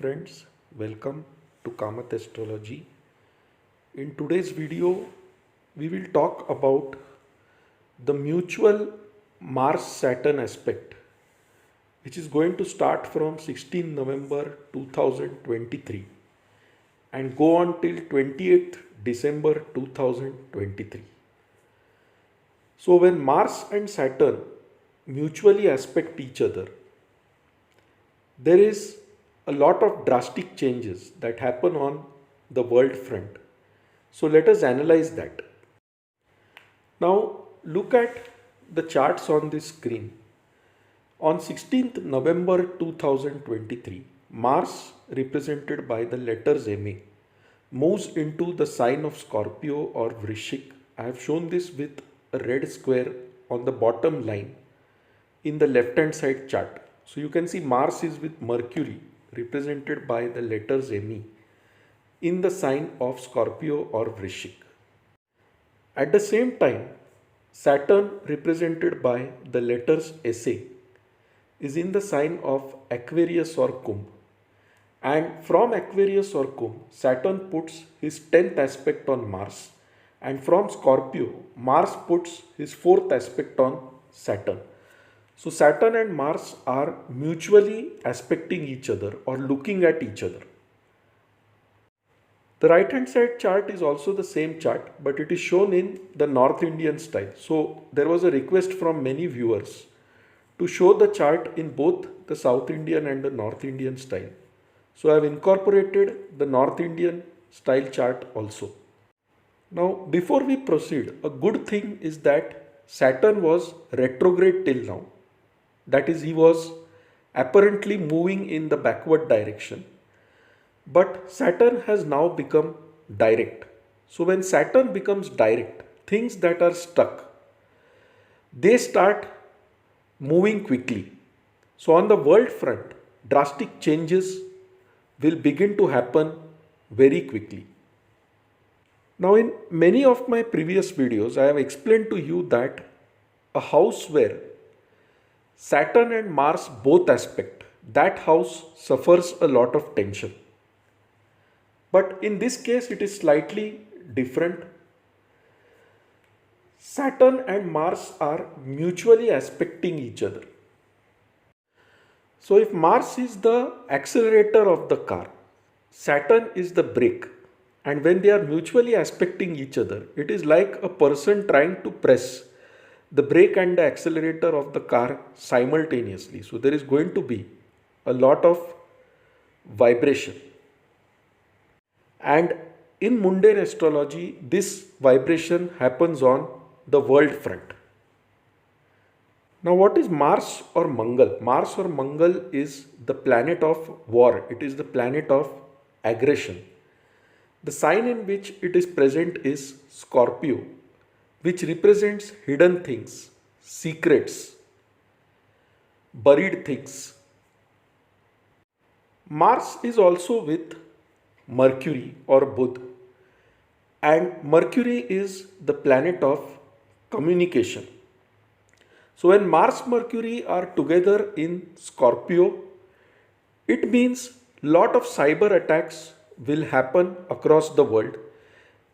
friends, welcome to Kamath Astrology. In today's video, we will talk about the mutual Mars-Saturn aspect, which is going to start from 16 November 2023 and go on till 28th December 2023. So when Mars and Saturn mutually aspect each other, there is a lot of drastic changes that happen on the world front. So let us analyze that. Now look at the charts on this screen. On 16th November 2023, Mars, represented by the letters MA, moves into the sign of Scorpio or Vrishik. I have shown this with a red square on the bottom line in the left hand side chart. So you can see Mars is with Mercury, represented by the letters ME, in the sign of Scorpio or Vrishik. At the same time, Saturn, represented by the letters SA, is in the sign of Aquarius or Kumbh. And from Aquarius or Kumbh, Saturn puts his 10th aspect on Mars. And from Scorpio, Mars puts his 4th aspect on Saturn. So Saturn and Mars are mutually aspecting each other or looking at each other. The right hand side chart is also the same chart, but it is shown in the North Indian style. So there was a request from many viewers to show the chart in both the South Indian and the North Indian style. So I have incorporated the North Indian style chart also. Now before we proceed, a good thing is that Saturn was retrograde till now. That is, he was apparently moving in the backward direction. But Saturn has now become direct. So when Saturn becomes direct, things that are stuck, they start moving quickly. So on the world front, drastic changes will begin to happen very quickly. Now in many of my previous videos, I have explained to you that a house where Saturn and Mars both aspect, that house suffers a lot of tension. But in this case, it is slightly different. Saturn and Mars are mutually aspecting each other. So if Mars is the accelerator of the car, Saturn is the brake. And when they are mutually aspecting each other, it is like a person trying to press the brake and the accelerator of the car simultaneously. So there is going to be a lot of vibration. And in mundane astrology, this vibration happens on the world front. Now what is Mars or Mangal? Mars or Mangal is the planet of war. It is the planet of aggression. The sign in which it is present is Scorpio, which represents hidden things, secrets, buried things. Mars is also with Mercury or Buddha, and Mercury is the planet of communication. So when Mars and Mercury are together in Scorpio, it means lot of cyber attacks will happen across the world,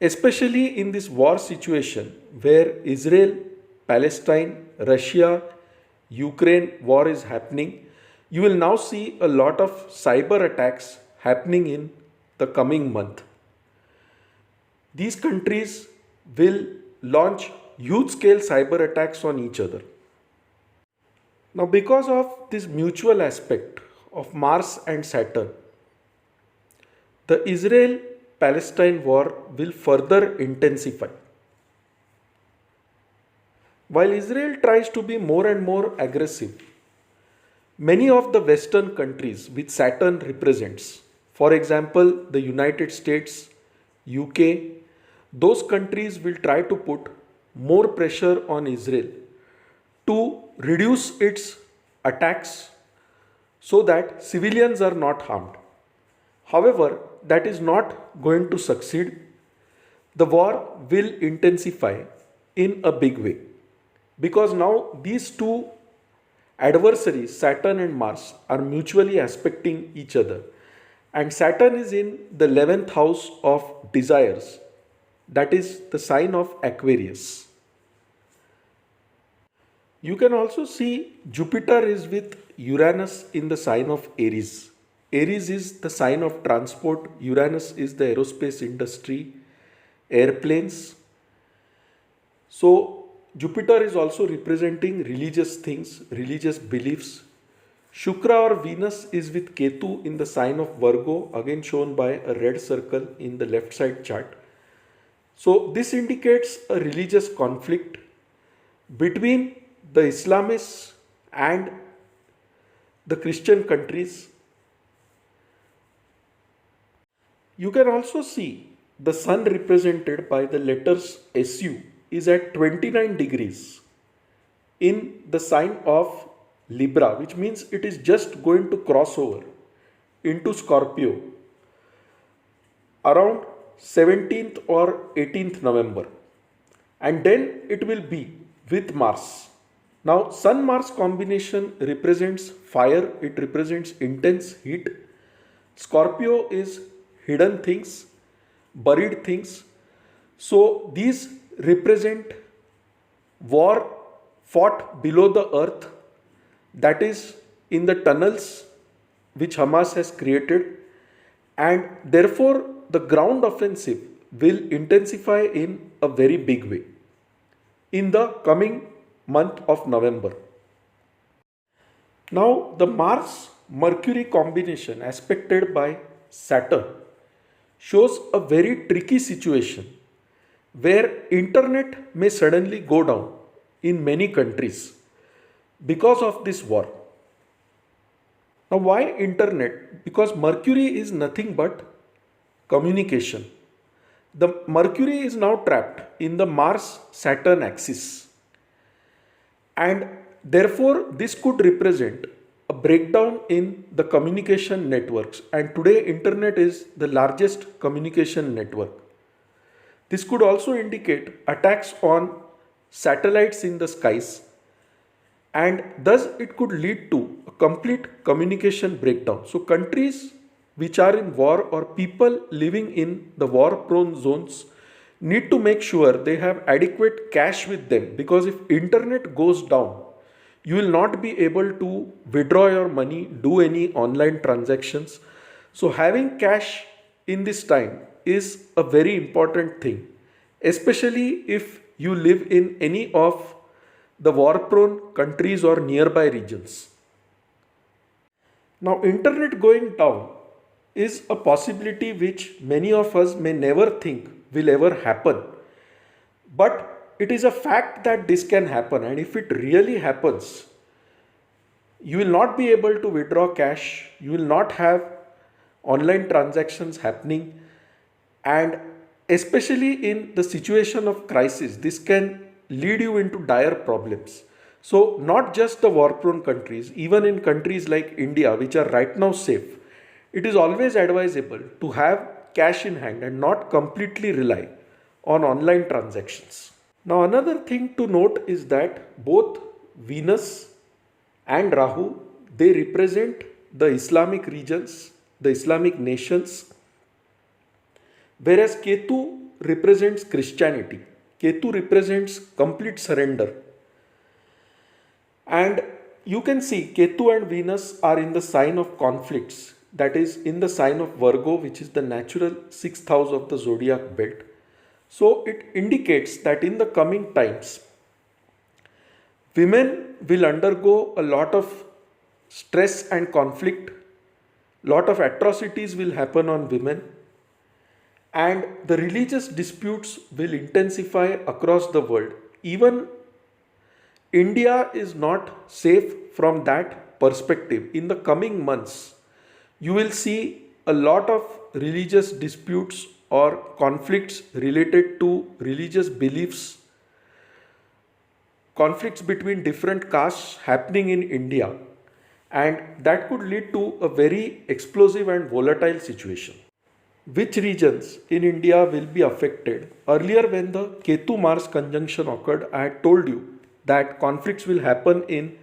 especially in this war situation where Israel, Palestine, Russia, Ukraine war is happening. You will now see a lot of cyber attacks happening in the coming month. These countries will launch huge scale cyber attacks on each other. Now because of this mutual aspect of Mars and Saturn, the Israel-Palestine war will further intensify. While Israel tries to be more and more aggressive, many of the Western countries which Saturn represents, for example, the United States, UK, those countries will try to put more pressure on Israel to reduce its attacks so that civilians are not harmed. However, that is not going to succeed. The war will intensify in a big way because now these two adversaries, Saturn and Mars, are mutually aspecting each other. and Saturn is in the 11th house of desires, that is the sign of Aquarius. You can also see Jupiter is with Uranus in the sign of Aries. Aries is the sign of transport, Uranus is the aerospace industry, airplanes. So Jupiter is also representing religious things, religious beliefs. Shukra or Venus is with Ketu in the sign of Virgo, again shown by a red circle in the left side chart. So this indicates a religious conflict between the Islamists and the Christian countries. You can also see the Sun represented by the letters SU is at 29 degrees in the sign of Libra, which means it is just going to cross over into Scorpio around 17th or 18th November, and then it will be with Mars. Now Sun Mars combination represents fire, it represents intense heat. Scorpio is hidden things, buried things. So these represent war fought below the earth, that is in the tunnels which Hamas has created, and therefore the ground offensive will intensify in a very big way in the coming month of November. Now the Mars Mercury combination aspected by Saturn shows a very tricky situation where internet may suddenly go down in many countries because of this war. Now why internet? Because Mercury is nothing but communication. The Mercury is now trapped in the Mars-Saturn axis, and therefore this could represent a breakdown in the communication networks, and today internet is the largest communication network. This could also indicate attacks on satellites in the skies, and thus it could lead to a complete communication breakdown. So countries which are in war or people living in the war prone zones need to make sure they have adequate cash with them, because if internet goes down, you will not be able to withdraw your money, do any online transactions. So having cash in this time is a very important thing, especially if you live in any of the war prone countries or nearby regions. Now internet going down is a possibility which many of us may never think will ever happen, but it is a fact that this can happen, and if it really happens, you will not be able to withdraw cash, you will not have online transactions happening, and especially in the situation of crisis, this can lead you into dire problems. So not just the war prone countries, even in countries like India which are right now safe, it is always advisable to have cash in hand and not completely rely on online transactions. Now another thing to note is that both Venus and Rahu, they represent the Islamic regions, the Islamic nations, whereas Ketu represents Christianity. Ketu represents complete surrender. And you can see Ketu and Venus are in the sign of conflicts, that is in the sign of Virgo, which is the natural 6th house of the zodiac belt. So it indicates that in the coming times, women will undergo a lot of stress and conflict, lot of atrocities will happen on women, and the religious disputes will intensify across the world. Even India is not safe from that perspective. In the coming months, you will see a lot of religious disputes or conflicts related to religious beliefs, conflicts between different castes happening in India, and that could lead to a very explosive and volatile situation. Which regions in India will be affected? Earlier, when the Ketu Mars conjunction occurred, I had told you that conflicts will happen in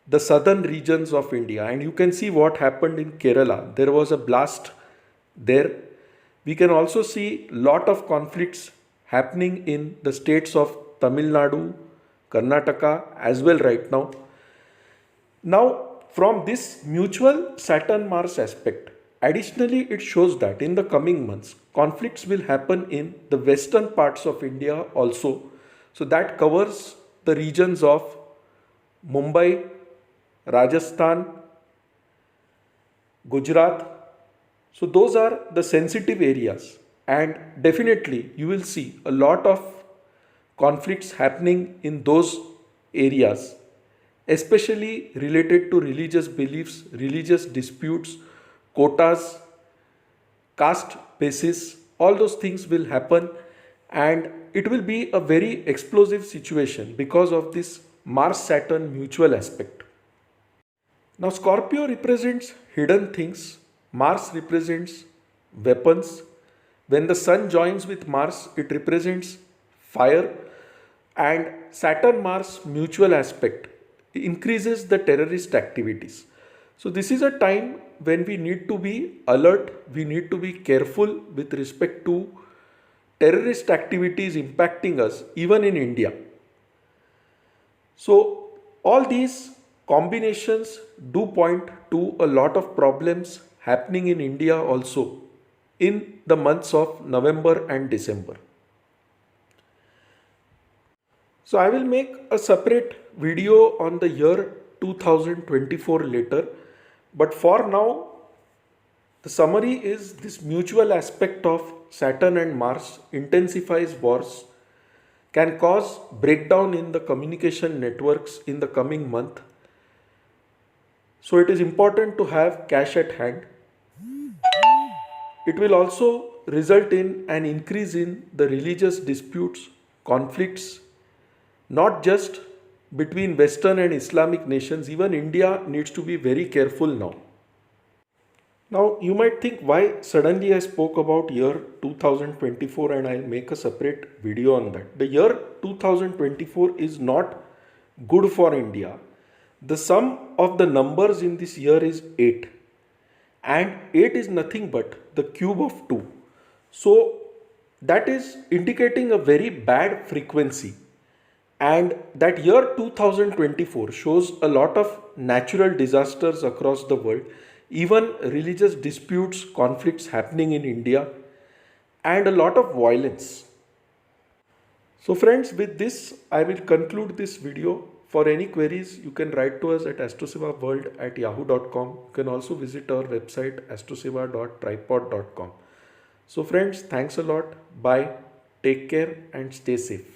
the southern regions of India, and you can see what happened in Kerala. There was a blast there. We can also see lot of conflicts happening in the states of Tamil Nadu, Karnataka as well right now. Now, from this mutual Saturn Mars aspect, additionally, it shows that in the coming months, conflicts will happen in the western parts of India also. So, that covers the regions of Mumbai, Rajasthan, Gujarat. So, those are the sensitive areas, and definitely you will see a lot of conflicts happening in those areas, especially related to religious beliefs, religious disputes, quotas, caste basis, all those things will happen, and it will be a very explosive situation because of this Mars Saturn mutual aspect. Now, Scorpio represents hidden things, Mars represents weapons. When the Sun joins with Mars, it represents fire, and Saturn Mars mutual aspect increases the terrorist activities. So, this is a time when we need to be alert, we need to be careful with respect to terrorist activities impacting us, even in India. So, all these combinations do point to a lot of problems happening in India also in the months of November and December. So, I will make a separate video on the year 2024 later, but for now, the summary is this mutual aspect of Saturn and Mars intensifies wars, can cause breakdown in the communication networks in the coming month. So it is important to have cash at hand. It will also result in an increase in the religious disputes, conflicts, not just between Western and Islamic nations, even India needs to be very careful now. Now, you might think why suddenly I spoke about year 2024 and I'll make a separate video on that. The year 2024 is not good for India. The sum of the numbers in this year is 8, and 8 is nothing but the cube of 2. So, that is indicating a very bad frequency, and that year 2024 shows a lot of natural disasters across the world, even religious disputes, conflicts happening in India, and a lot of violence. So friends, with this I will conclude this video. For any queries, you can write to us at astrosevaworld@yahoo.com. You can also visit our website astroseva.tripod.com. So friends, thanks a lot. Bye. Take care and stay safe.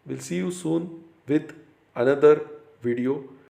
We'll see you soon with another video.